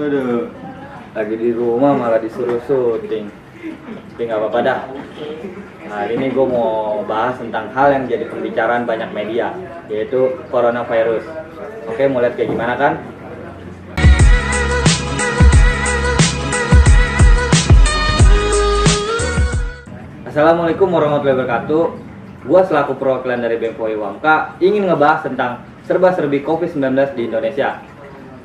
Aduh, lagi di rumah malah disuruh syuting. Tapi nggak apa-apa dah. Nah, ini gue mau bahas tentang hal yang jadi pembicaraan banyak media, yaitu coronavirus. Oke, mau lihat kayak gimana kan? Assalamualaikum warahmatullahi wabarakatuh. Gua selaku perwakilan dari BEM FOI Wamka ingin ngebahas tentang serba-serbi COVID-19 di Indonesia.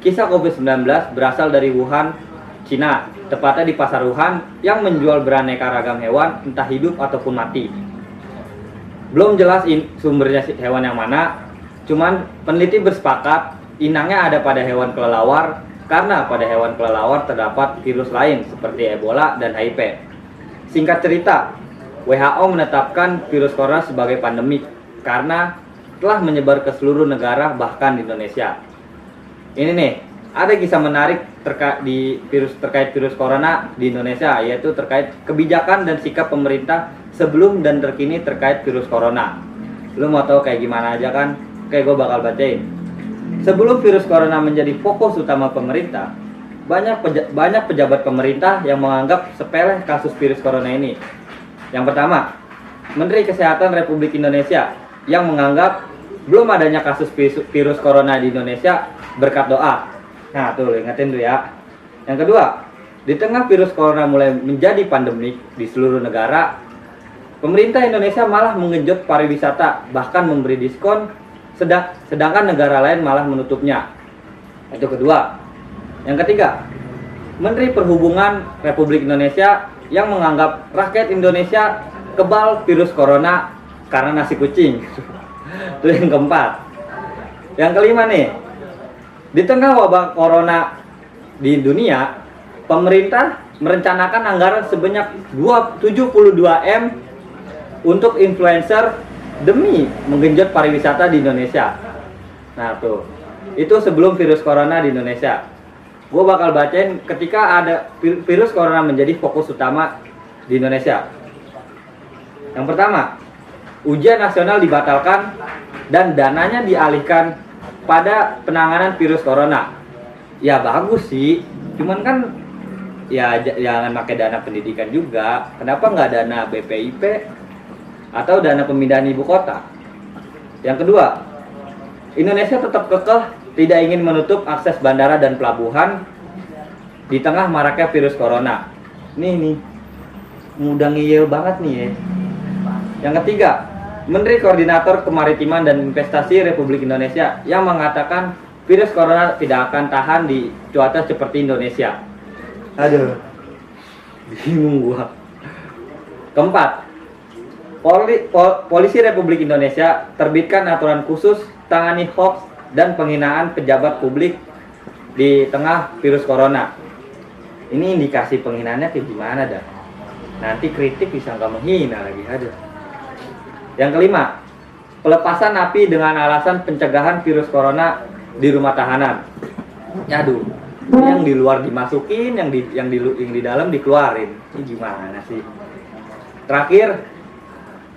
Kisah COVID-19 berasal dari Wuhan, Cina, tepatnya di pasar Wuhan yang menjual beraneka ragam hewan entah hidup ataupun mati. Belum jelas sumbernya hewan yang mana, cuman peneliti bersepakat inangnya ada pada hewan kelelawar karena pada hewan kelelawar terdapat virus lain seperti Ebola dan HIV. Singkat cerita, WHO menetapkan virus corona sebagai pandemik karena telah menyebar ke seluruh negara bahkan di Indonesia. Ini nih, ada kisah menarik terkait virus corona di Indonesia, yaitu terkait kebijakan dan sikap pemerintah sebelum dan terkini terkait virus corona. Lu mau tahu kayak gimana aja kan? Kayak gue bakal bacain. Sebelum virus corona menjadi fokus utama pemerintah, banyak pejabat pemerintah yang menganggap sepele kasus virus corona ini. Yang pertama, Menteri Kesehatan Republik Indonesia yang menganggap belum adanya kasus virus corona di Indonesia berkat doa. Nah, tuh ingetin tuh ya. Yang kedua, di tengah virus corona mulai menjadi pandemik di seluruh negara, pemerintah Indonesia malah menggenjot pariwisata, bahkan memberi diskon, sedangkan negara lain malah menutupnya. Itu kedua. Yang ketiga, Menteri Perhubungan Republik Indonesia yang menganggap rakyat Indonesia kebal virus corona karena nasi kucing. Itu yang keempat. Yang kelima nih, di tengah wabah corona di dunia, pemerintah merencanakan anggaran sebanyak 72 M untuk influencer demi menggenjot pariwisata di Indonesia. Nah tuh, itu sebelum virus corona di Indonesia. Gue bakal bacain ketika ada virus corona menjadi fokus utama di Indonesia. Yang pertama, ujian nasional dibatalkan dan dananya dialihkan pada penanganan virus corona. Ya bagus sih, cuman kan ya jangan pakai dana pendidikan juga. Kenapa nggak dana BPIP atau dana pemindahan ibu kota? Yang kedua, Indonesia tetap kekeh tidak ingin menutup akses bandara dan pelabuhan di tengah maraknya virus corona. Nih, mudah ngeyel banget nih ya. Yang ketiga, Menteri Koordinator Kemaritiman dan Investasi Republik Indonesia yang mengatakan virus corona tidak akan tahan di cuaca seperti Indonesia. Aduh, bingung gua. Keempat, Polisi Republik Indonesia terbitkan aturan khusus tangani hoax dan penghinaan pejabat publik di tengah virus corona. Ini indikasi penghinaannya kayak gimana dah? Nanti kritik bisa nggak menghina lagi, aduh. Yang kelima, pelepasan napi dengan alasan pencegahan virus corona di rumah tahanan. Aduh, ini yang di luar dimasukin, yang di dalam dikeluarin. Ini gimana sih? Terakhir,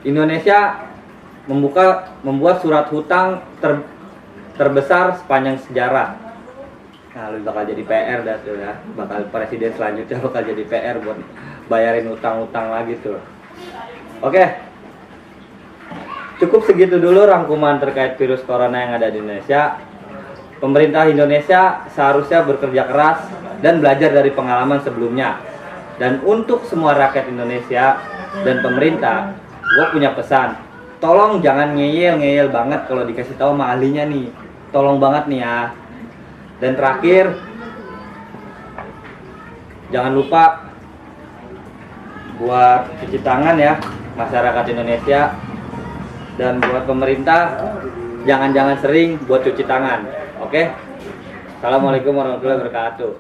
Indonesia membuat surat hutang terbesar sepanjang sejarah. Nah, lu bakal jadi PR dah tuh ya. Bakal presiden selanjutnya bakal jadi PR buat bayarin utang-utang lagi tuh. Oke. Cukup segitu dulu rangkuman terkait virus corona yang ada di Indonesia. Pemerintah Indonesia seharusnya bekerja keras dan belajar dari pengalaman sebelumnya. Dan untuk semua rakyat Indonesia dan pemerintah, gue punya pesan. Tolong jangan ngeyel banget kalau dikasih tahu sama ahlinya nih. Tolong banget nih ya. Dan terakhir, jangan lupa buat cuci tangan ya masyarakat Indonesia. Dan buat pemerintah, jangan sering buat cuci tangan. Oke? Assalamualaikum warahmatullahi wabarakatuh.